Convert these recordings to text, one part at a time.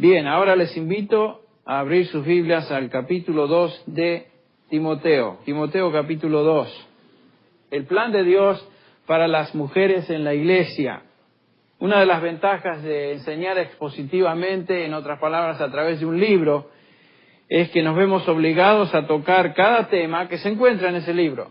Bien, ahora les invito a abrir sus Biblias al capítulo 2 de Timoteo. Timoteo capítulo 2. El plan de Dios para las mujeres en la iglesia. Una de las ventajas de enseñar expositivamente, en otras palabras, a través de un libro, es que nos vemos obligados a tocar cada tema que se encuentra en ese libro.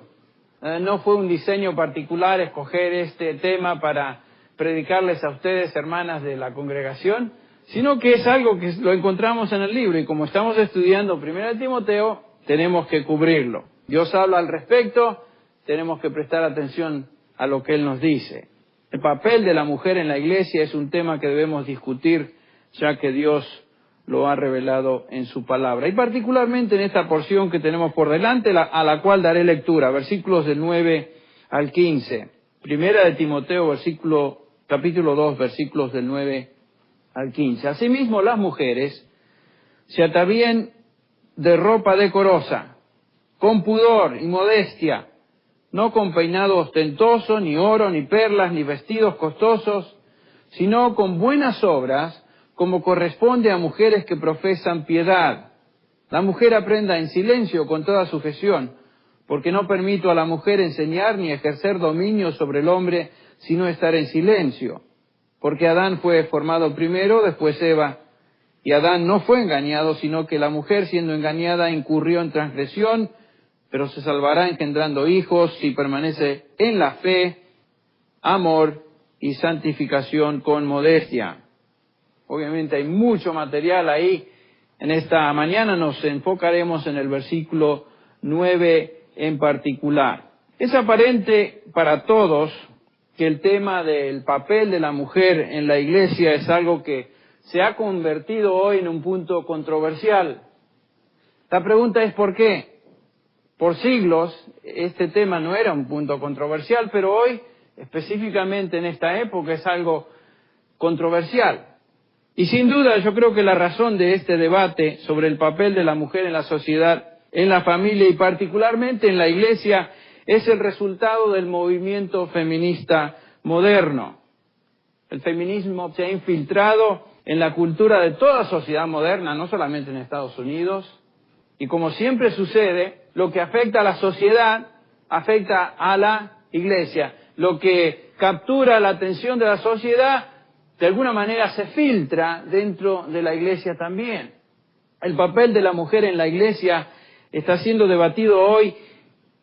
No fue un diseño particular escoger este tema para predicarles a ustedes, hermanas de la congregación, sino que es algo que lo encontramos en el libro y como estamos estudiando 1 Timoteo, tenemos que cubrirlo. Dios habla al respecto, tenemos que prestar atención a lo que Él nos dice. El papel de la mujer en la iglesia es un tema que debemos discutir, ya que Dios lo ha revelado en su palabra. Y particularmente en esta porción que tenemos por delante, a la cual daré lectura, versículos del 9 al 15. Primera de Timoteo, capítulo 2, versículos del 9 al 15. Asimismo, las mujeres se atavíen de ropa decorosa, con pudor y modestia, no con peinado ostentoso, ni oro, ni perlas, ni vestidos costosos, sino con buenas obras, como corresponde a mujeres que profesan piedad. La mujer aprenda en silencio con toda sujeción, porque no permito a la mujer enseñar ni ejercer dominio sobre el hombre, sino estar en silencio. Porque Adán fue formado primero, después Eva, y Adán no fue engañado, sino que la mujer, siendo engañada, incurrió en transgresión, pero se salvará engendrando hijos si permanece en la fe, amor y santificación con modestia. Obviamente hay mucho material ahí. En esta mañana nos enfocaremos en el versículo 9 en particular. Es aparente para todos que el tema del papel de la mujer en la iglesia es algo que se ha convertido hoy en un punto controversial. La pregunta es ¿por qué? Por siglos este tema no era un punto controversial, pero hoy, específicamente en esta época, es algo controversial. Y sin duda yo creo que la razón de este debate sobre el papel de la mujer en la sociedad, en la familia y particularmente en la iglesia es el resultado del movimiento feminista moderno. El feminismo se ha infiltrado en la cultura de toda sociedad moderna, no solamente en Estados Unidos, y como siempre sucede, lo que afecta a la sociedad afecta a la iglesia. Lo que captura la atención de la sociedad de alguna manera se filtra dentro de la iglesia también. El papel de la mujer en la iglesia está siendo debatido hoy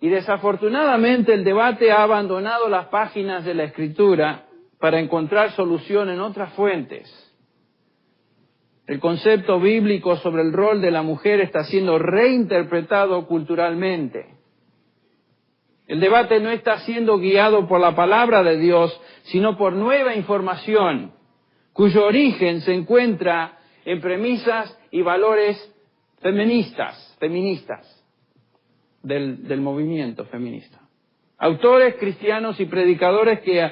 y desafortunadamente el debate ha abandonado las páginas de la Escritura para encontrar solución en otras fuentes. El concepto bíblico sobre el rol de la mujer está siendo reinterpretado culturalmente. El debate no está siendo guiado por la palabra de Dios, sino por nueva información, cuyo origen se encuentra en premisas y valores feministas del movimiento feminista. Autores cristianos y predicadores que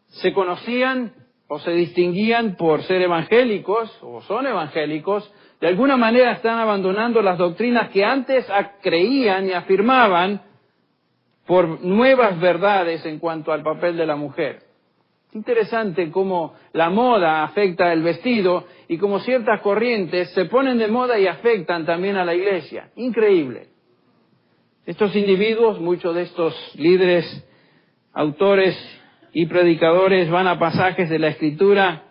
se conocían o se distinguían por ser evangélicos o son evangélicos, de alguna manera están abandonando las doctrinas que antes creían y afirmaban por nuevas verdades en cuanto al papel de la mujer. Interesante cómo la moda afecta el vestido y cómo ciertas corrientes se ponen de moda y afectan también a la iglesia. Increíble. Estos individuos, muchos de estos líderes, autores y predicadores van a pasajes de la Escritura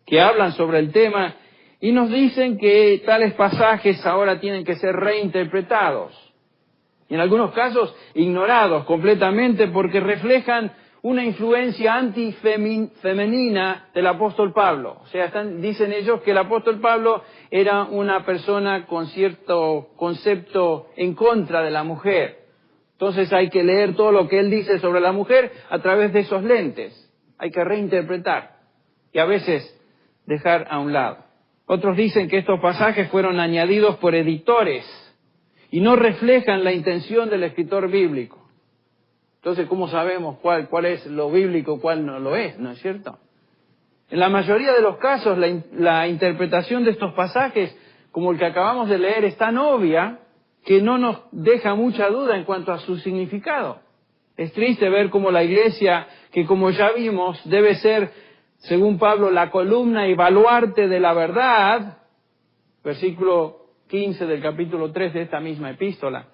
que hablan sobre el tema y nos dicen que tales pasajes ahora tienen que ser reinterpretados. Y en algunos casos ignorados completamente porque reflejan una influencia antifemenina del apóstol Pablo. O sea, dicen ellos que el apóstol Pablo era una persona con cierto concepto en contra de la mujer. Entonces hay que leer todo lo que él dice sobre la mujer a través de esos lentes. Hay que reinterpretar y a veces dejar a un lado. Otros dicen que estos pasajes fueron añadidos por editores y no reflejan la intención del escritor bíblico. Entonces, ¿cómo sabemos cuál es lo bíblico, cuál no lo es? ¿No es cierto? En la mayoría de los casos, la interpretación de estos pasajes, como el que acabamos de leer, es tan obvia que no nos deja mucha duda en cuanto a su significado. Es triste ver cómo la iglesia, que como ya vimos, debe ser, según Pablo, la columna y baluarte de la verdad, versículo 15 del capítulo 3 de esta misma epístola,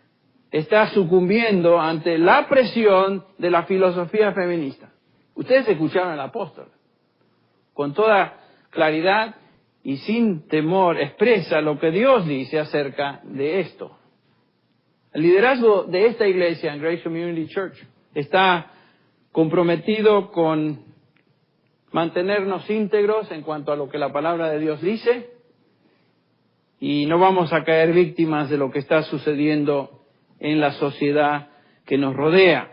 está sucumbiendo ante la presión de la filosofía feminista. Ustedes escucharon al apóstol. Con toda claridad y sin temor expresa lo que Dios dice acerca de esto. El liderazgo de esta iglesia en Grace Community Church está comprometido con mantenernos íntegros en cuanto a lo que la palabra de Dios dice, y no vamos a caer víctimas de lo que está sucediendo en la sociedad que nos rodea.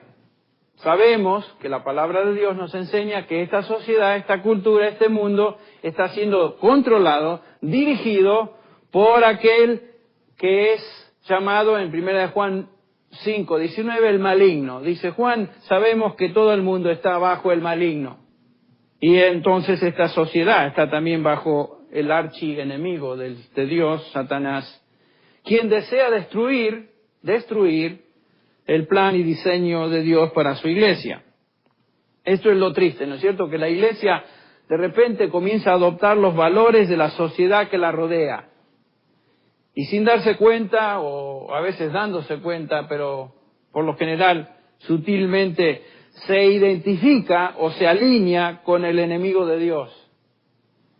Sabemos que la palabra de Dios nos enseña que esta sociedad, esta cultura, este mundo está siendo controlado, dirigido por aquel que es llamado en 1 Juan 5:19 el maligno. Dice Juan, sabemos que todo el mundo está bajo el maligno. Y entonces esta sociedad está también bajo el archienemigo de Dios, Satanás, quien desea destruir el plan y diseño de Dios para su iglesia. Esto es lo triste, ¿no es cierto? Que la iglesia de repente comienza a adoptar los valores de la sociedad que la rodea. Y sin darse cuenta, o a veces dándose cuenta, pero por lo general sutilmente se identifica o se alinea con el enemigo de Dios,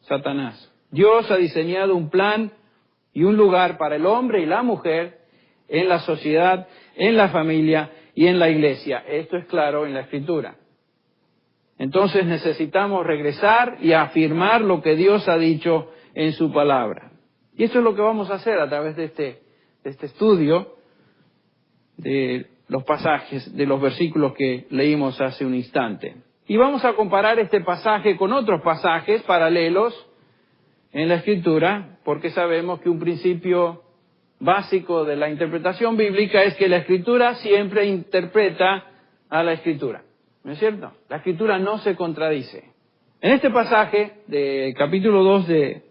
Satanás. Dios ha diseñado un plan y un lugar para el hombre y la mujer en la sociedad, en la familia y en la iglesia. Esto es claro en la Escritura. Entonces necesitamos regresar y afirmar lo que Dios ha dicho en su palabra. Y eso es lo que vamos a hacer a través de este estudio de los pasajes, de los versículos que leímos hace un instante. Y vamos a comparar este pasaje con otros pasajes paralelos en la Escritura, porque sabemos que un principio básico de la interpretación bíblica es que la Escritura siempre interpreta a la Escritura. ¿No es cierto? La Escritura no se contradice. En este pasaje de capítulo 2 de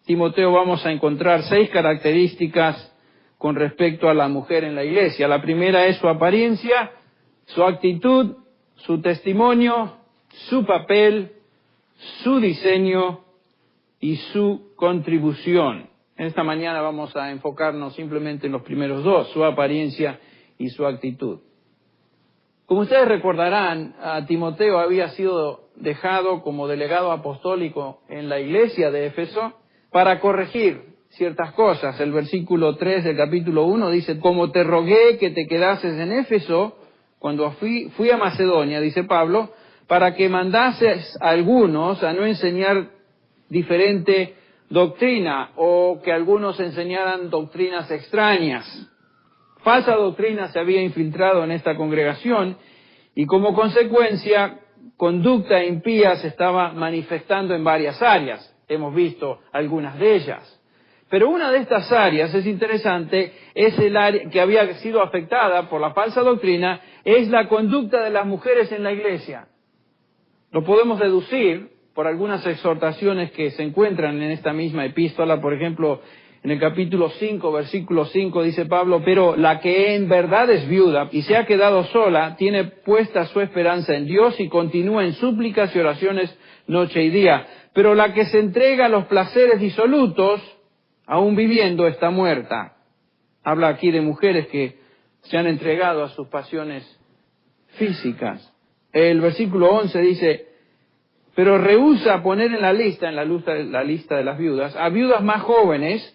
Timoteo vamos a encontrar 6 características con respecto a la mujer en la iglesia. La primera es su apariencia, su actitud, su testimonio, su papel, su diseño y su contribución. Esta mañana vamos a enfocarnos simplemente en los primeros 2, su apariencia y su actitud. Como ustedes recordarán, Timoteo había sido dejado como delegado apostólico en la iglesia de Éfeso para corregir ciertas cosas. El versículo 3 del capítulo 1 dice, como te rogué que te quedases en Éfeso, cuando fui a Macedonia, dice Pablo, para que mandases a algunos a no enseñar diferente doctrina, o que algunos enseñaran doctrinas extrañas. Falsa doctrina se había infiltrado en esta congregación, y como consecuencia, conducta impía se estaba manifestando en varias áreas. Hemos visto algunas de ellas. Pero una de estas áreas, es interesante, es el área que había sido afectada por la falsa doctrina, es la conducta de las mujeres en la iglesia. Lo podemos deducir por algunas exhortaciones que se encuentran en esta misma epístola. Por ejemplo, en el capítulo 5, versículo 5, dice Pablo, pero la que en verdad es viuda y se ha quedado sola, tiene puesta su esperanza en Dios y continúa en súplicas y oraciones noche y día. Pero la que se entrega a los placeres disolutos, aún viviendo, está muerta. Habla aquí de mujeres que se han entregado a sus pasiones físicas. El versículo 11 dice, pero rehúsa poner en la lista de las viudas, a viudas más jóvenes,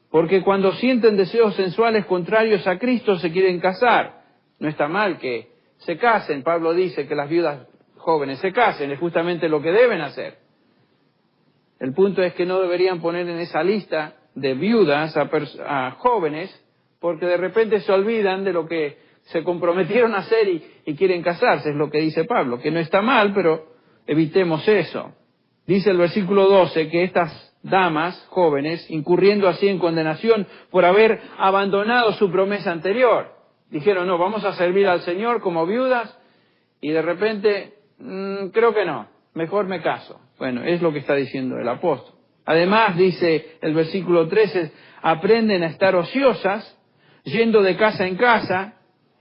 porque cuando sienten deseos sensuales contrarios a Cristo se quieren casar. No está mal que se casen. Pablo dice que las viudas jóvenes se casen, es justamente lo que deben hacer. El punto es que no deberían poner en esa lista de viudas a jóvenes, porque de repente se olvidan de lo que se comprometieron a hacer y quieren casarse, es lo que dice Pablo, que no está mal, pero evitemos eso. Dice el versículo 12 que estas damas jóvenes, incurriendo así en condenación por haber abandonado su promesa anterior, dijeron, no, vamos a servir al Señor como viudas, y de repente, creo que no, mejor me caso. Bueno, es lo que está diciendo el apóstol. Además, dice el versículo 13, aprenden a estar ociosas, yendo de casa en casa,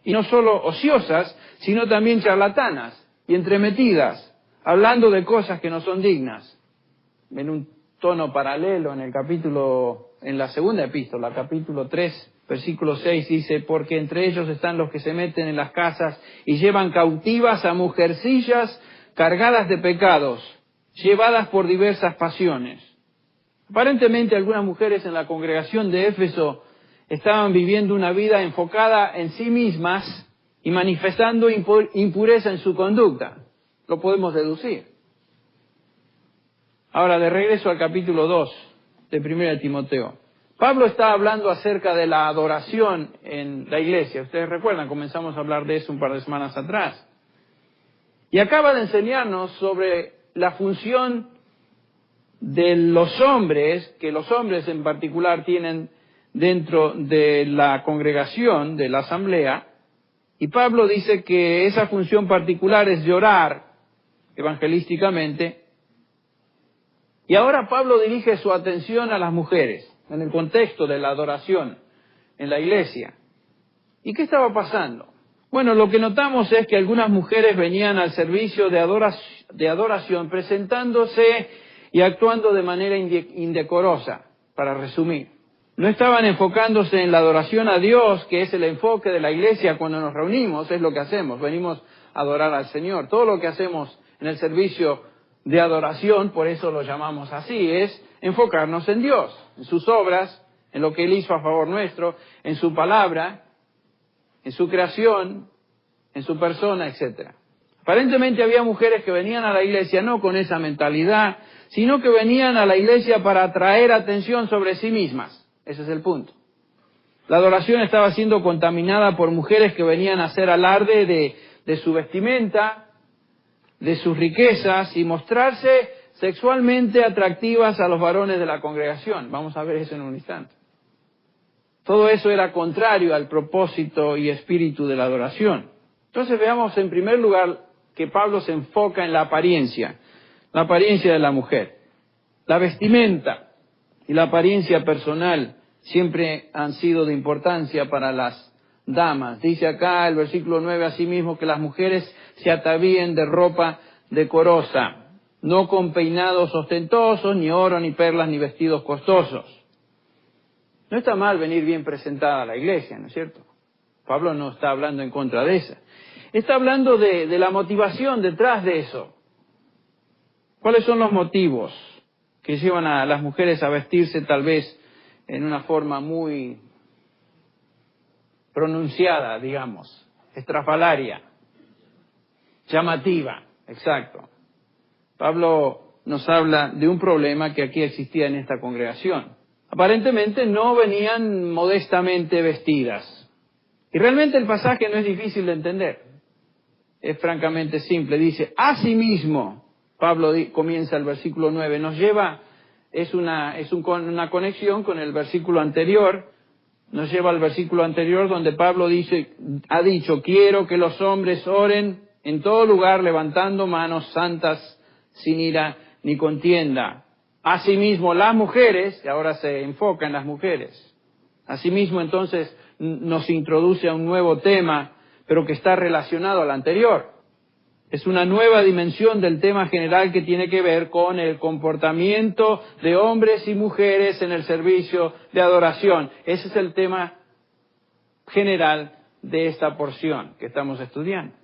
y no solo ociosas, sino también charlatanas y entremetidas, hablando de cosas que no son dignas. En un tono paralelo, en el capítulo en la segunda epístola, capítulo 3, versículo 6, dice, porque entre ellos están los que se meten en las casas y llevan cautivas a mujercillas cargadas de pecados, llevadas por diversas pasiones. Aparentemente algunas mujeres en la congregación de Éfeso estaban viviendo una vida enfocada en sí mismas y manifestando impureza en su conducta. Lo podemos deducir. Ahora, de regreso al capítulo 2 de 1 Timoteo. Pablo está hablando acerca de la adoración en la iglesia. Ustedes recuerdan, comenzamos a hablar de eso un par de semanas atrás. Y acaba de enseñarnos sobre la función de los hombres, que los hombres en particular tienen dentro de la congregación, de la asamblea. Y Pablo dice que esa función particular es de orar evangelísticamente. Y ahora Pablo dirige su atención a las mujeres, en el contexto de la adoración en la iglesia. ¿Y qué estaba pasando? Bueno, lo que notamos es que algunas mujeres venían al servicio de adoración presentándose y actuando de manera indecorosa, para resumir. No estaban enfocándose en la adoración a Dios, que es el enfoque de la iglesia cuando nos reunimos, es lo que hacemos, venimos a adorar al Señor. Todo lo que hacemos en el servicio de adoración, por eso lo llamamos así, es enfocarnos en Dios, en sus obras, en lo que Él hizo a favor nuestro, en su palabra, en su creación, en su persona, etc. Aparentemente había mujeres que venían a la iglesia no con esa mentalidad, sino que venían a la iglesia para atraer atención sobre sí mismas. Ese es el punto. La adoración estaba siendo contaminada por mujeres que venían a hacer alarde de su vestimenta, de sus riquezas y mostrarse sexualmente atractivas a los varones de la congregación. Vamos a ver eso en un instante. Todo eso era contrario al propósito y espíritu de la adoración. Entonces veamos en primer lugar que Pablo se enfoca en la apariencia de la mujer. La vestimenta y la apariencia personal siempre han sido de importancia para las damas. Dice acá el versículo 9 asimismo que las mujeres se atavíen de ropa decorosa, no con peinados ostentosos, ni oro, ni perlas, ni vestidos costosos. No está mal venir bien presentada a la iglesia, ¿no es cierto? Pablo no está hablando en contra de esa. Está hablando de la motivación detrás de eso. ¿Cuáles son los motivos que llevan a las mujeres a vestirse tal vez en una forma muy pronunciada, digamos, estrafalaria, llamativa? Exacto. Pablo nos habla de un problema que aquí existía en esta congregación. Aparentemente no venían modestamente vestidas. Y realmente el pasaje no es difícil de entender. Es francamente simple. Dice, asimismo, Pablo comienza el versículo 9, nos lleva, es una conexión con el versículo anterior, nos lleva al versículo anterior donde Pablo ha dicho, quiero que los hombres oren en todo lugar levantando manos santas, sin ira ni contienda. Asimismo las mujeres, y ahora se enfoca en las mujeres, asimismo entonces nos introduce a un nuevo tema, pero que está relacionado al anterior. Es una nueva dimensión del tema general que tiene que ver con el comportamiento de hombres y mujeres en el servicio de adoración. Ese es el tema general de esta porción que estamos estudiando.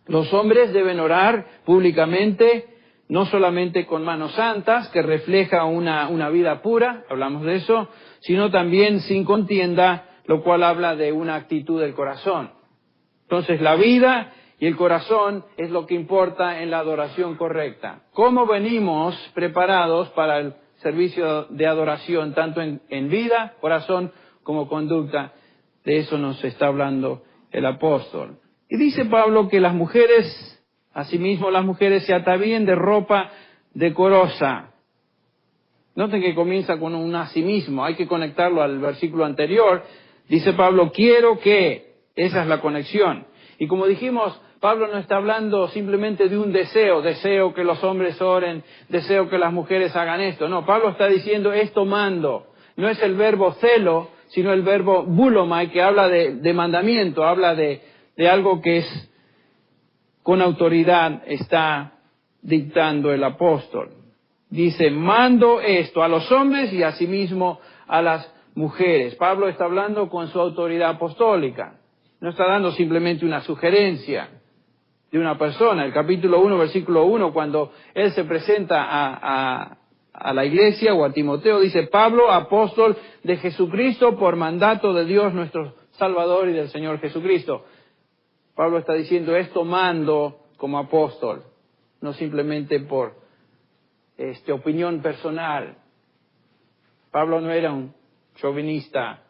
Los hombres deben orar públicamente, no solamente con manos santas, que refleja una vida pura, hablamos de eso, sino también sin contienda, lo cual habla de una actitud del corazón. Entonces la vida y el corazón es lo que importa en la adoración correcta. ¿Cómo venimos preparados para el servicio de adoración, tanto en vida, corazón, como conducta? De eso nos está hablando el apóstol. Y dice Pablo que las mujeres, asimismo las mujeres se atavíen de ropa decorosa. Noten que comienza con un asimismo, hay que conectarlo al versículo anterior. Dice Pablo, quiero que, esa es la conexión. Y como dijimos, Pablo no está hablando simplemente de un deseo que los hombres oren, deseo que las mujeres hagan esto. No, Pablo está diciendo esto mando. No es el verbo celo, sino el verbo bulomai, que habla de mandamiento, habla de algo que es con autoridad está dictando el apóstol. Dice, mando esto a los hombres y asimismo a las mujeres. Pablo está hablando con su autoridad apostólica. No está dando simplemente una sugerencia de una persona. El capítulo 1, versículo 1, cuando él se presenta a la iglesia o a Timoteo, dice: Pablo, apóstol de Jesucristo, por mandato de Dios nuestro Salvador y del Señor Jesucristo. Pablo está diciendo esto: mando como apóstol, no simplemente por opinión personal. Pablo no era un chauvinista,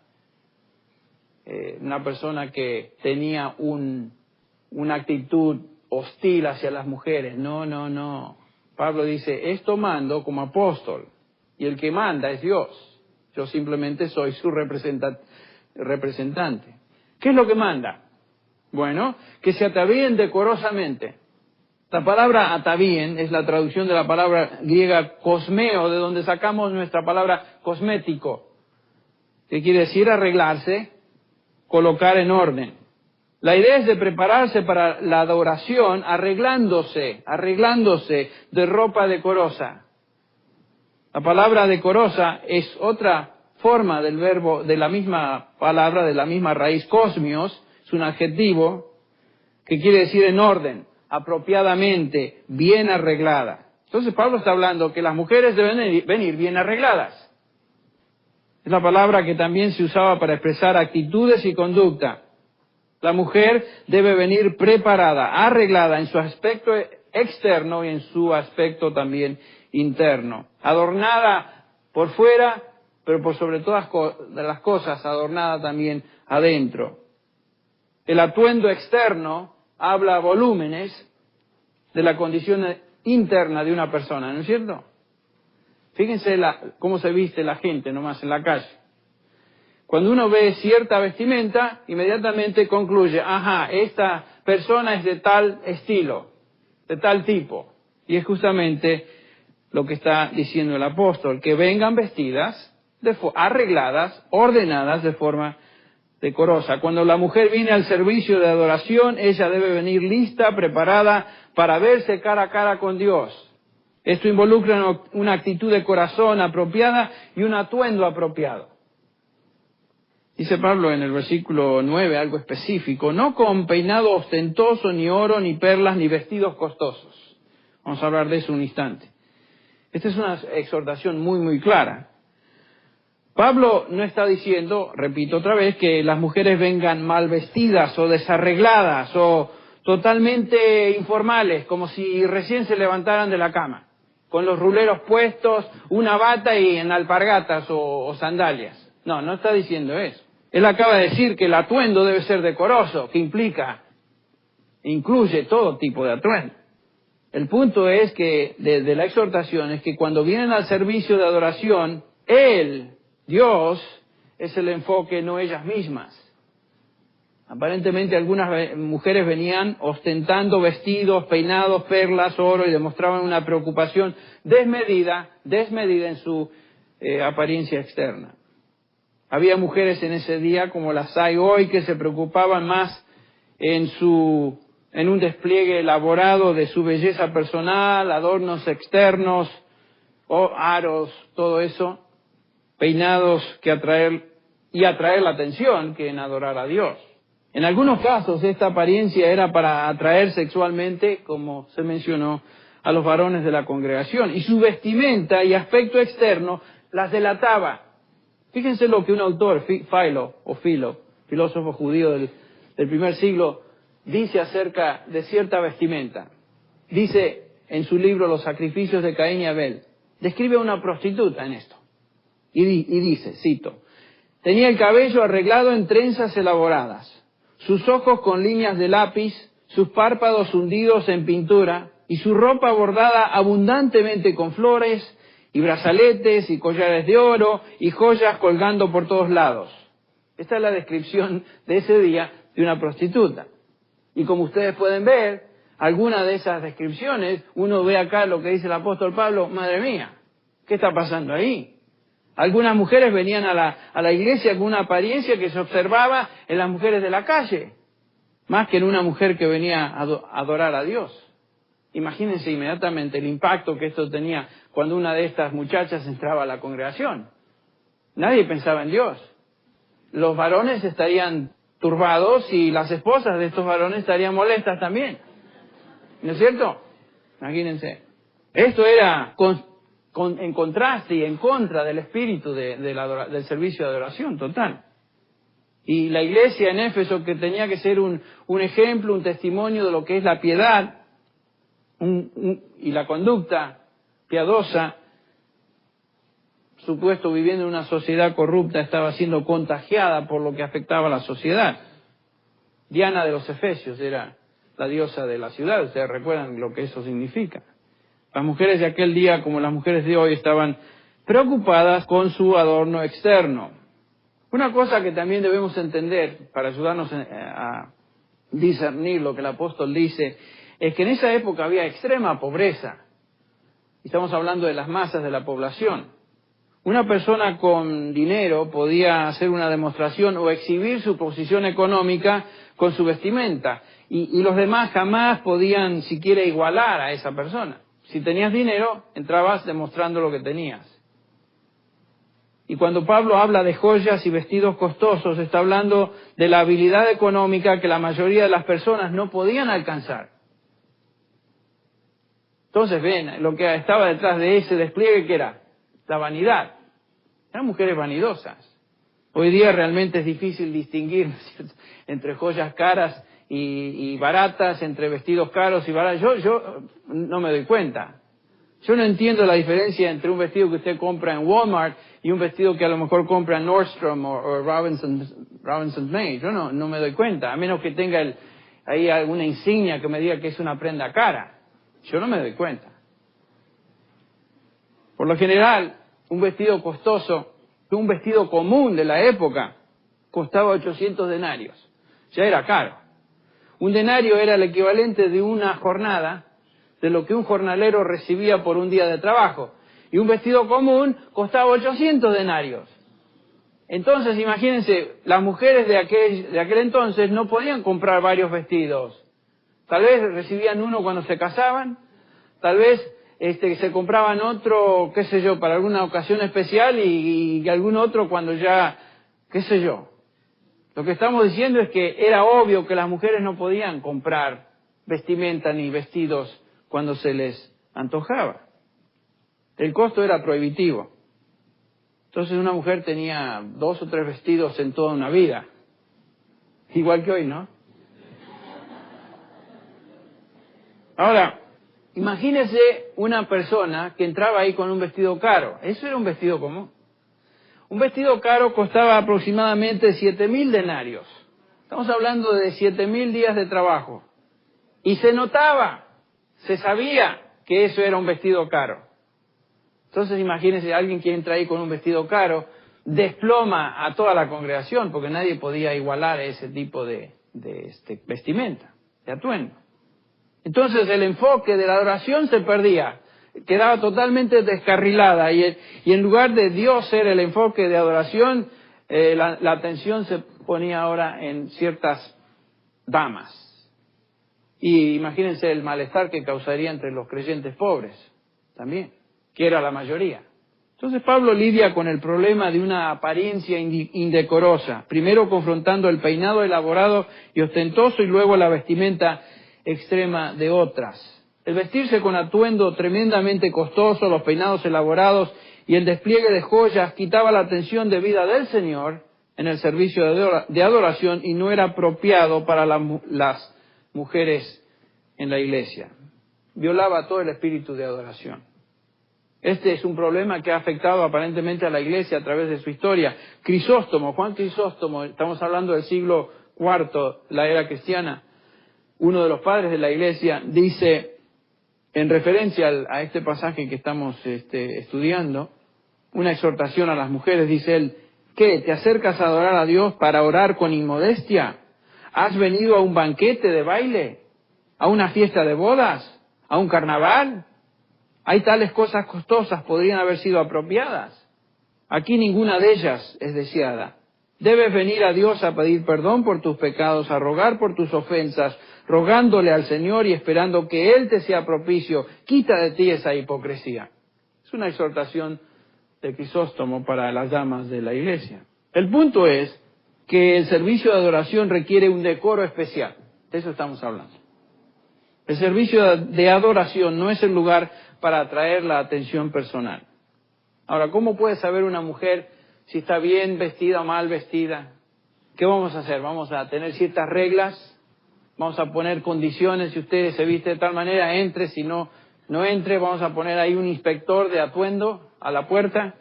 una persona que tenía una actitud hostil hacia las mujeres. No. Pablo dice: esto mando como apóstol, y el que manda es Dios. Yo simplemente soy su representante. ¿Qué es lo que manda? Bueno, que se atavíen decorosamente. La palabra atavíen es la traducción de la palabra griega cosmeo, de donde sacamos nuestra palabra cosmético, que quiere decir arreglarse, colocar en orden. La idea es de prepararse para la adoración arreglándose de ropa decorosa. La palabra decorosa es otra forma del verbo, de la misma palabra, de la misma raíz, cosmios, es un adjetivo que quiere decir en orden, apropiadamente, bien arreglada. Entonces Pablo está hablando que las mujeres deben venir bien arregladas. Es la palabra que también se usaba para expresar actitudes y conducta. La mujer debe venir preparada, arreglada en su aspecto externo y en su aspecto también interno. Adornada por fuera, pero por sobre todas las cosas, adornada también adentro. El atuendo externo habla volúmenes de la condición interna de una persona, ¿no es cierto? Fíjense cómo se viste la gente nomás en la calle. Cuando uno ve cierta vestimenta, inmediatamente concluye: ajá, esta persona es de tal estilo, de tal tipo. Y es justamente lo que está diciendo el apóstol, que vengan vestidas, arregladas, ordenadas de forma decorosa. Cuando la mujer viene al servicio de adoración, ella debe venir lista, preparada para verse cara a cara con Dios. Esto involucra una actitud de corazón apropiada y un atuendo apropiado. Dice Pablo en el versículo 9 algo específico: no con peinado ostentoso, ni oro, ni perlas, ni vestidos costosos. Vamos a hablar de eso un instante. Esta es una exhortación muy, muy clara. Pablo no está diciendo, repito otra vez, que las mujeres vengan mal vestidas o desarregladas o totalmente informales, como si recién se levantaran de la cama, con los ruleros puestos, una bata y en alpargatas o sandalias. No está diciendo eso. Él acaba de decir que el atuendo debe ser decoroso, que incluye todo tipo de atuendo. El punto es que, de la exhortación, es que cuando vienen al servicio de adoración, Dios, es el enfoque, no ellas mismas. Aparentemente algunas mujeres venían ostentando vestidos, peinados, perlas, oro, y demostraban una preocupación desmedida en su apariencia externa. Había mujeres en ese día, como las hay hoy, que se preocupaban más en un despliegue elaborado de su belleza personal, adornos externos, aros, todo eso, peinados que atraer la atención, que en adorar a Dios. En algunos casos esta apariencia era para atraer sexualmente, como se mencionó, a los varones de la congregación, y su vestimenta y aspecto externo las delataba. Fíjense lo que un autor, Philo, filósofo judío del primer siglo, dice acerca de cierta vestimenta. Dice en su libro Los sacrificios de Caín y Abel, describe a una prostituta en esto. Y dice, cito: tenía el cabello arreglado en trenzas elaboradas, sus ojos con líneas de lápiz, sus párpados hundidos en pintura, y su ropa bordada abundantemente con flores, y brazaletes, y collares de oro, y joyas colgando por todos lados. Esta es la descripción de ese día de una prostituta. Y como ustedes pueden ver, alguna de esas descripciones, uno ve acá lo que dice el apóstol Pablo: madre mía, ¿qué está pasando ahí? Algunas mujeres venían a la iglesia con una apariencia que se observaba en las mujeres de la calle, más que en una mujer que venía a adorar a Dios. Imagínense inmediatamente el impacto que esto tenía cuando una de estas muchachas entraba a la congregación. Nadie pensaba en Dios. Los varones estarían turbados y las esposas de estos varones estarían molestas también. ¿No es cierto? Imagínense. Esto era en contraste y en contra del espíritu del servicio de adoración total. Y la iglesia en Éfeso, que tenía que ser un ejemplo, un testimonio de lo que es la piedad y la conducta piadosa, supuesto viviendo en una sociedad corrupta, estaba siendo contagiada por lo que afectaba a la sociedad. Diana de los Efesios era la diosa de la ciudad, ustedes recuerdan lo que eso significa. Las mujeres de aquel día, como las mujeres de hoy, estaban preocupadas con su adorno externo. Una cosa que también debemos entender, para ayudarnos a discernir lo que el apóstol dice, es que en esa época había extrema pobreza. Estamos hablando de las masas de la población. Una persona con dinero podía hacer una demostración o exhibir su posición económica con su vestimenta. Y los demás jamás podían siquiera igualar a esa persona. Si tenías dinero, entrabas demostrando lo que tenías. Y cuando Pablo habla de joyas y vestidos costosos, está hablando de la habilidad económica que la mayoría de las personas no podían alcanzar. Entonces, ven, lo que estaba detrás de ese despliegue, ¿qué era? La vanidad. Eran mujeres vanidosas. Hoy día realmente es difícil distinguir, ¿no es cierto?, entre joyas caras y baratas, entre vestidos caros y baratos. Yo no me doy cuenta. Yo no entiendo la diferencia entre un vestido que usted compra en Walmart y un vestido que a lo mejor compra en Nordstrom o Robinson May. Yo no me doy cuenta, a menos que tenga ahí alguna insignia que me diga que es una prenda cara. Yo no me doy cuenta. Por lo general, un vestido costoso, un vestido común de la época, costaba 800 denarios. Ya era caro. Un denario era el equivalente de una jornada de lo que un jornalero recibía por un día de trabajo. Y un vestido común costaba 800 denarios. Entonces, imagínense, las mujeres de aquel entonces no podían comprar varios vestidos. Tal vez recibían uno cuando se casaban, tal vez se compraban otro, qué sé yo, para alguna ocasión especial y algún otro cuando ya, qué sé yo. Lo que estamos diciendo es que era obvio que las mujeres no podían comprar vestimenta ni vestidos cuando se les antojaba. El costo era prohibitivo. Entonces una mujer tenía 2 o 3 vestidos en toda una vida. Igual que hoy, ¿no? Ahora, imagínese una persona que entraba ahí con un vestido caro. Eso era un vestido común. Un vestido caro costaba aproximadamente 7,000 denarios. Estamos hablando de 7,000 días de trabajo. Y se notaba. Se sabía que eso era un vestido caro. Entonces imagínense, alguien que entra ahí con un vestido caro, desploma a toda la congregación, porque nadie podía igualar ese tipo de vestimenta, de atuendo. Entonces el enfoque de la adoración se perdía, quedaba totalmente descarrilada, y en lugar de Dios ser el enfoque de adoración, la atención se ponía ahora en ciertas damas. Y imagínense el malestar que causaría entre los creyentes pobres, también, que era la mayoría. Entonces Pablo lidia con el problema de una apariencia indecorosa, primero confrontando el peinado elaborado y ostentoso y luego la vestimenta extrema de otras. El vestirse con atuendo tremendamente costoso, los peinados elaborados y el despliegue de joyas quitaba la atención debida del Señor en el servicio de adoración y no era apropiado para las mujeres en la iglesia. Violaba todo el espíritu de adoración. Este es un problema que ha afectado aparentemente a la iglesia a través de su historia. Crisóstomo, Juan Crisóstomo, estamos hablando del siglo IV, la era cristiana, uno de los padres de la iglesia, dice, en referencia a este pasaje que estamos estudiando, una exhortación a las mujeres, dice él, ¿qué? ¿Te acercas a adorar a Dios para orar con inmodestia? ¿Has venido a un banquete de baile? ¿A una fiesta de bodas? ¿A un carnaval? Hay tales cosas costosas, podrían haber sido apropiadas. Aquí ninguna de ellas es deseada. Debes venir a Dios a pedir perdón por tus pecados, a rogar por tus ofensas, rogándole al Señor y esperando que Él te sea propicio. Quita de ti esa hipocresía. Es una exhortación de Crisóstomo para las damas de la iglesia. El punto es que el servicio de adoración requiere un decoro especial. De eso estamos hablando. El servicio de adoración no es el lugar para atraer la atención personal. Ahora, ¿cómo puede saber una mujer si está bien vestida o mal vestida? ¿Qué vamos a hacer? ¿Vamos a tener ciertas reglas? ¿Vamos a poner condiciones? Si usted se viste de tal manera, entre. Si no entre, vamos a poner ahí un inspector de atuendo a la puerta,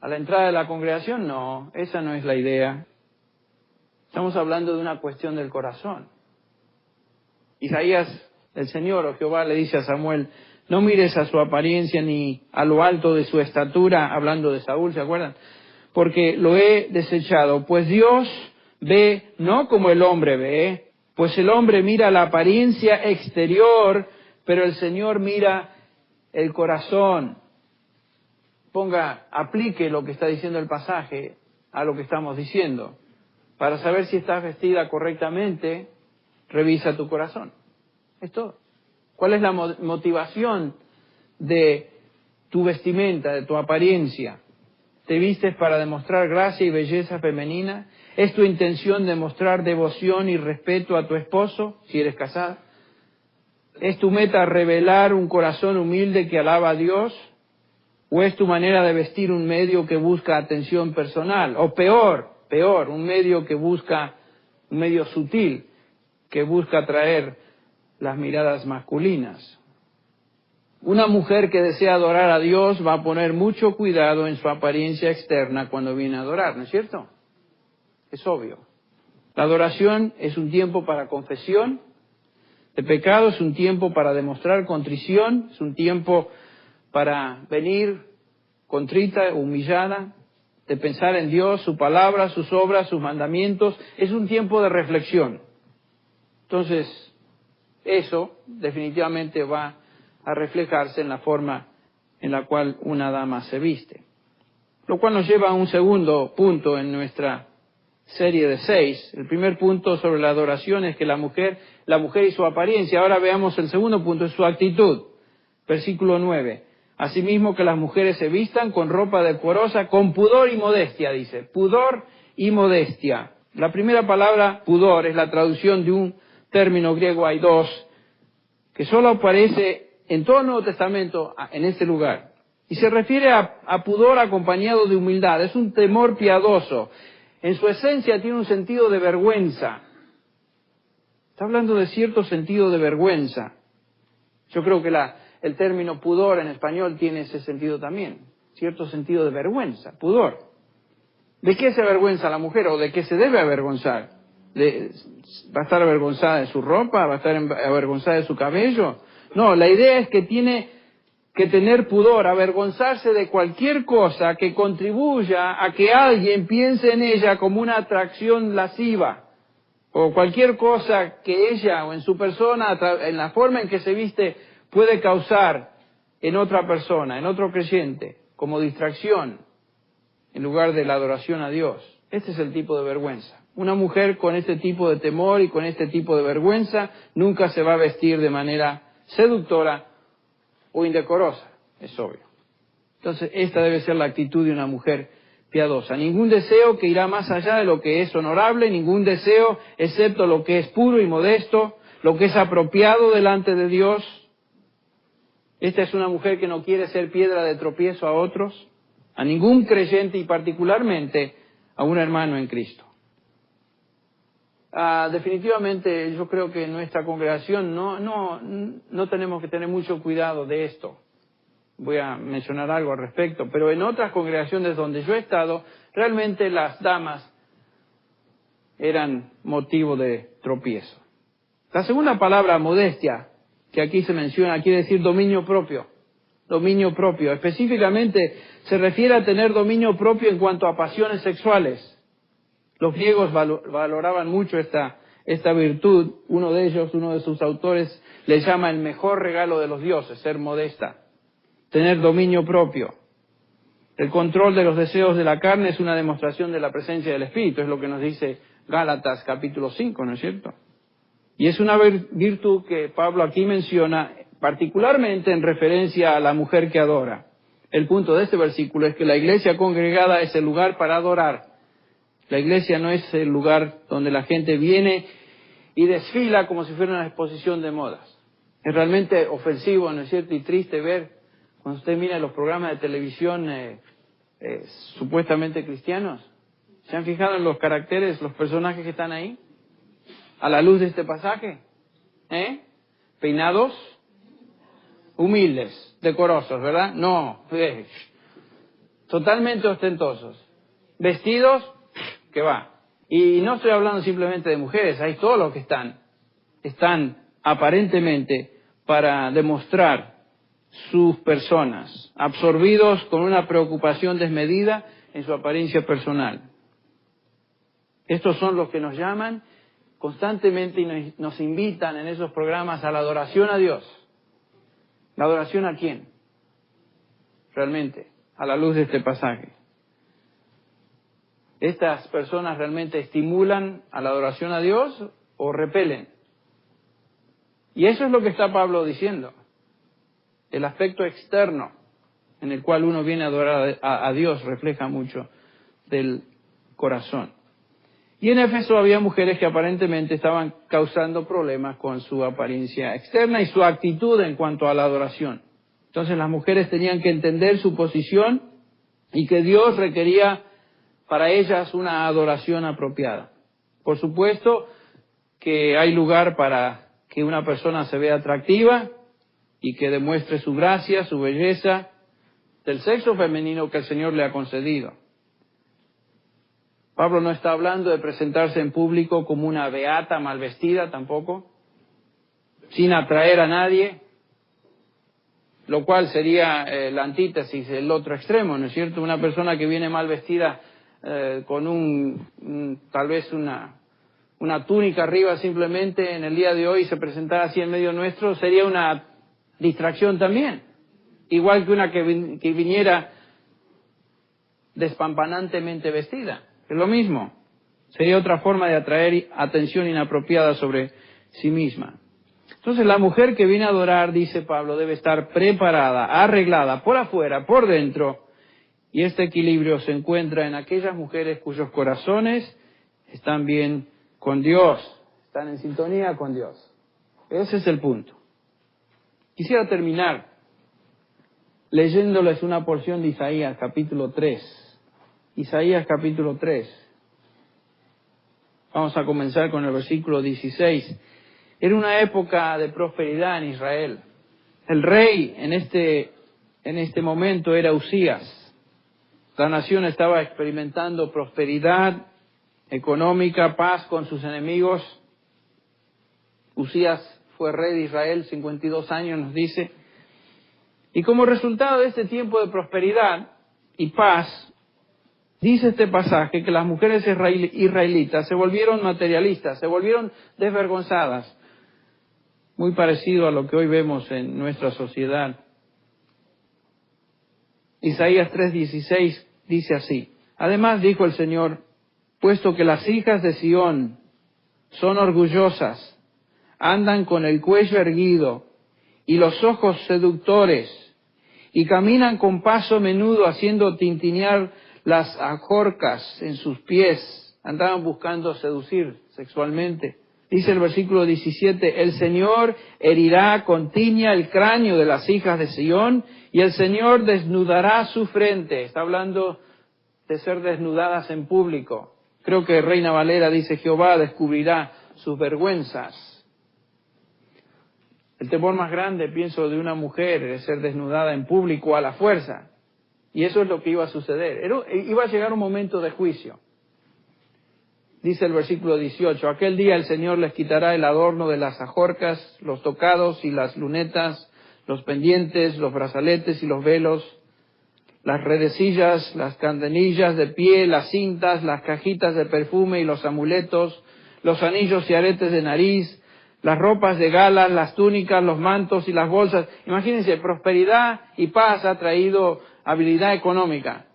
a la entrada de la congregación. No, esa no es la idea. Estamos hablando de una cuestión del corazón. Isaías, el Señor o Jehová le dice a Samuel, no mires a su apariencia ni a lo alto de su estatura, hablando de Saúl, ¿se acuerdan? Porque lo he desechado, pues Dios ve no como el hombre ve, pues el hombre mira la apariencia exterior, pero el Señor mira el corazón. Aplique lo que está diciendo el pasaje a lo que estamos diciendo. Para saber si estás vestida correctamente, revisa tu corazón. Es todo. ¿Cuál es la motivación de tu vestimenta, de tu apariencia? ¿Te vistes para demostrar gracia y belleza femenina? ¿Es tu intención demostrar devoción y respeto a tu esposo, si eres casada? ¿Es tu meta revelar un corazón humilde que alaba a Dios? ¿O es tu manera de vestir un medio que busca atención personal? O peor, un medio un medio sutil, que busca atraer las miradas masculinas. Una mujer que desea adorar a Dios va a poner mucho cuidado en su apariencia externa cuando viene a adorar, ¿no es cierto? Es obvio. La adoración es un tiempo para confesión de pecado, es un tiempo para demostrar contrición, es un tiempo para venir contrita, humillada, de pensar en Dios, su palabra, sus obras, sus mandamientos. Es un tiempo de reflexión. Entonces, eso definitivamente va a reflejarse en la forma en la cual una dama se viste. Lo cual nos lleva a un segundo punto en nuestra serie de 6. El primer punto sobre la adoración es que la mujer y su apariencia. Ahora veamos el segundo punto, es su actitud. Versículo 9. Asimismo que las mujeres se vistan con ropa decorosa, con pudor y modestia, dice. Pudor y modestia. La primera palabra, pudor, es la traducción de un término griego, hay dos, que solo aparece en todo el Nuevo Testamento en este lugar. Y se refiere a pudor acompañado de humildad. Es un temor piadoso. En su esencia tiene un sentido de vergüenza. Está hablando de cierto sentido de vergüenza. Yo creo que el término pudor en español tiene ese sentido también. Cierto sentido de vergüenza, pudor. ¿De qué se avergüenza la mujer o de qué se debe avergonzar? ¿Va a estar avergonzada de su ropa? ¿Va a estar avergonzada de su cabello? No, la idea es que tiene que tener pudor, avergonzarse de cualquier cosa que contribuya a que alguien piense en ella como una atracción lasciva, o cualquier cosa que ella o en su persona, en la forma en que se viste, puede causar en otra persona, en otro creyente, como distracción, en lugar de la adoración a Dios. Este es el tipo de vergüenza. Una mujer con este tipo de temor y con este tipo de vergüenza nunca se va a vestir de manera seductora o indecorosa, es obvio. Entonces, esta debe ser la actitud de una mujer piadosa. Ningún deseo que irá más allá de lo que es honorable, ningún deseo excepto lo que es puro y modesto, lo que es apropiado delante de Dios. Esta es una mujer que no quiere ser piedra de tropiezo a otros, a ningún creyente y particularmente a un hermano en Cristo. Definitivamente yo creo que en nuestra congregación no tenemos que tener mucho cuidado de esto. Voy a mencionar algo al respecto, pero en otras congregaciones donde yo he estado, realmente las damas eran motivo de tropiezo. La segunda palabra, modestia, que aquí se menciona, quiere decir dominio propio. Dominio propio. Específicamente se refiere a tener dominio propio en cuanto a pasiones sexuales. Los griegos valoraban mucho esta virtud. Uno de sus autores, le llama el mejor regalo de los dioses, ser modesta, tener dominio propio. El control de los deseos de la carne es una demostración de la presencia del Espíritu, es lo que nos dice Gálatas capítulo 5, ¿no es cierto? Y es una virtud que Pablo aquí menciona particularmente en referencia a la mujer que adora. El punto de este versículo es que la iglesia congregada es el lugar para adorar. La iglesia no es el lugar donde la gente viene y desfila como si fuera una exposición de modas. Es realmente ofensivo, ¿no es cierto? Y triste ver cuando usted mira los programas de televisión supuestamente cristianos. ¿Se han fijado en los caracteres, los personajes que están ahí? A la luz de este pasaje. Peinados, humildes, decorosos, ¿verdad? No, totalmente ostentosos. Vestidos, que va. Y no estoy hablando simplemente de mujeres, hay todos los que están aparentemente para demostrar sus personas, absorbidos con una preocupación desmedida en su apariencia personal. Estos son los que nos llaman constantemente y nos invitan en esos programas a la adoración a Dios. ¿La adoración a quién? Realmente, a la luz de este pasaje. ¿Estas personas realmente estimulan a la adoración a Dios o repelen? Y eso es lo que está Pablo diciendo. El aspecto externo en el cual uno viene a adorar a Dios refleja mucho del corazón. Y en Éfeso había mujeres que aparentemente estaban causando problemas con su apariencia externa y su actitud en cuanto a la adoración. Entonces las mujeres tenían que entender su posición y que Dios requería para ellas una adoración apropiada. Por supuesto que hay lugar para que una persona se vea atractiva y que demuestre su gracia, su belleza, del sexo femenino que el Señor le ha concedido. Pablo no está hablando de presentarse en público como una beata mal vestida tampoco, sin atraer a nadie, lo cual sería la antítesis, el otro extremo, ¿no es cierto? Una persona que viene mal vestida con tal vez una túnica arriba simplemente en el día de hoy, se presentara así en medio nuestro, sería una distracción también. Igual que una que viniera despampanantemente vestida. Es lo mismo. Sería otra forma de atraer atención inapropiada sobre sí misma. Entonces la mujer que viene a adorar, dice Pablo, debe estar preparada, arreglada, por afuera, por dentro. Y este equilibrio se encuentra en aquellas mujeres cuyos corazones están bien con Dios, están en sintonía con Dios. Ese es el punto. Quisiera terminar leyéndoles una porción de Isaías, capítulo 3. Isaías, capítulo 3. Vamos a comenzar con el versículo 16. Era una época de prosperidad en Israel. El rey en este momento era Usías. La nación estaba experimentando prosperidad económica, paz con sus enemigos. Usías fue rey de Israel 52 años, nos dice. Y como resultado de este tiempo de prosperidad y paz, dice este pasaje que las mujeres israelitas se volvieron materialistas, se volvieron desvergonzadas. Muy parecido a lo que hoy vemos en nuestra sociedad. Isaías 3:16 dice así: además dijo el Señor, puesto que las hijas de Sión son orgullosas, andan con el cuello erguido y los ojos seductores, y caminan con paso menudo haciendo tintinear las ajorcas en sus pies, andaban buscando seducir sexualmente. Dice el versículo 17, el Señor herirá con tiña el cráneo de las hijas de Sión, y el Señor desnudará su frente. Está hablando de ser desnudadas en público. Creo que Reina Valera dice, Jehová descubrirá sus vergüenzas. El temor más grande, pienso, de una mujer es ser desnudada en público a la fuerza. Y eso es lo que iba a suceder. Iba a llegar un momento de juicio. Dice el versículo 18, aquel día el Señor les quitará el adorno de las ajorcas, los tocados y las lunetas, los pendientes, los brazaletes y los velos, las redecillas, las candenillas de pie, las cintas, las cajitas de perfume y los amuletos, los anillos y aretes de nariz, las ropas de gala, las túnicas, los mantos y las bolsas. Imagínense, prosperidad y paz ha traído habilidad económica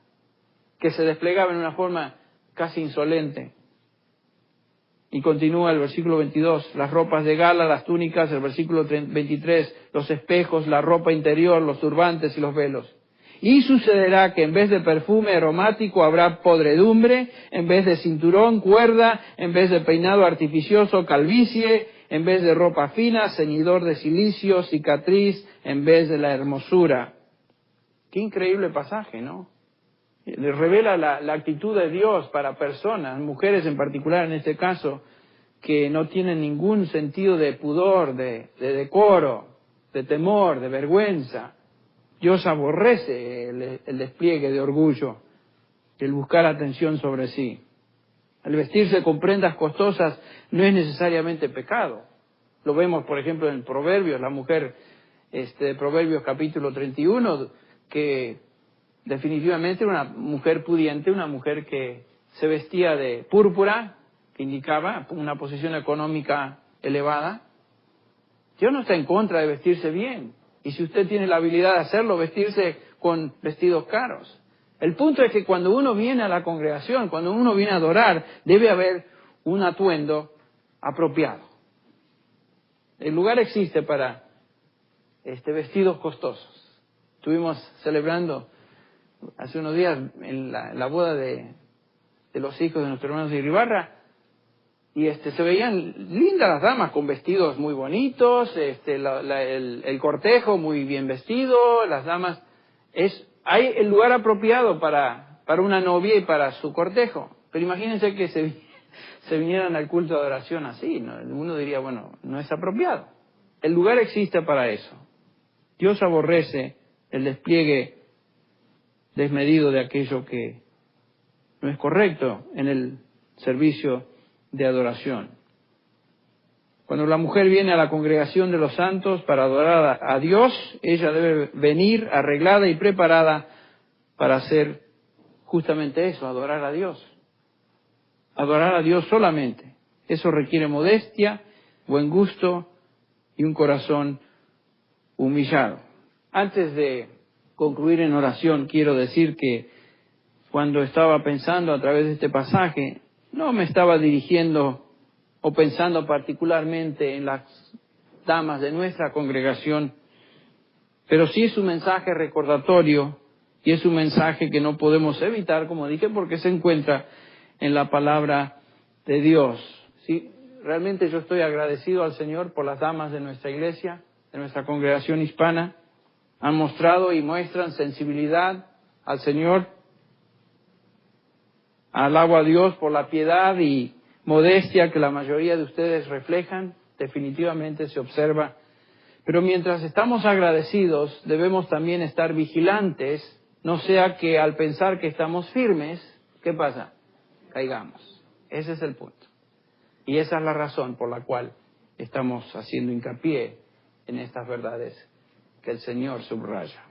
que se desplegaba en una forma casi insolente. Y continúa el versículo 22, las ropas de gala, las túnicas, el versículo 23, los espejos, la ropa interior, los turbantes y los velos. Y sucederá que en vez de perfume aromático habrá podredumbre, en vez de cinturón, cuerda, en vez de peinado artificioso, calvicie, en vez de ropa fina, ceñidor de cilicio, cicatriz, en vez de la hermosura. Qué increíble pasaje, ¿no? Le revela la actitud de Dios para personas, mujeres en particular en este caso, que no tienen ningún sentido de pudor, de decoro, de temor, de vergüenza. Dios aborrece el despliegue de orgullo, el buscar atención sobre sí. El vestirse con prendas costosas no es necesariamente pecado. Lo vemos, por ejemplo, en Proverbios, la mujer de Proverbios capítulo 31, que definitivamente era una mujer pudiente, una mujer que se vestía de púrpura, que indicaba una posición económica elevada. Dios no está en contra de vestirse bien. Y si usted tiene la habilidad de hacerlo, vestirse con vestidos caros. El punto es que cuando uno viene a la congregación, cuando uno viene a adorar, debe haber un atuendo apropiado. El lugar existe para vestidos costosos. Estuvimos celebrando hace unos días en la boda de los hijos de nuestros hermanos de Iribarra, y se veían lindas las damas con vestidos muy bonitos, el cortejo muy bien vestido, las damas. Hay el lugar apropiado para una novia y para su cortejo. Pero imagínense que se vinieran al culto de adoración así, ¿no? Uno diría, bueno, no es apropiado. El lugar existe para eso. Dios aborrece el despliegue desmedido de aquello que no es correcto en el servicio de adoración. Cuando la mujer viene a la congregación de los santos para adorar a Dios, ella debe venir arreglada y preparada para hacer justamente eso, adorar a Dios. Adorar a Dios solamente. Eso requiere modestia, buen gusto y un corazón humillado. Antes de concluir en oración, quiero decir que cuando estaba pensando a través de este pasaje, no me estaba dirigiendo o pensando particularmente en las damas de nuestra congregación, pero sí es un mensaje recordatorio y es un mensaje que no podemos evitar, como dije, porque se encuentra en la palabra de Dios. Sí, realmente yo estoy agradecido al Señor por las damas de nuestra iglesia, de nuestra congregación hispana. Han mostrado y muestran sensibilidad al Señor. Alabo a Dios por la piedad y modestia que la mayoría de ustedes reflejan. Definitivamente se observa. Pero mientras estamos agradecidos, debemos también estar vigilantes, no sea que al pensar que estamos firmes, ¿qué pasa? Caigamos. Ese es el punto. Y esa es la razón por la cual estamos haciendo hincapié en estas verdades que el Señor subraya.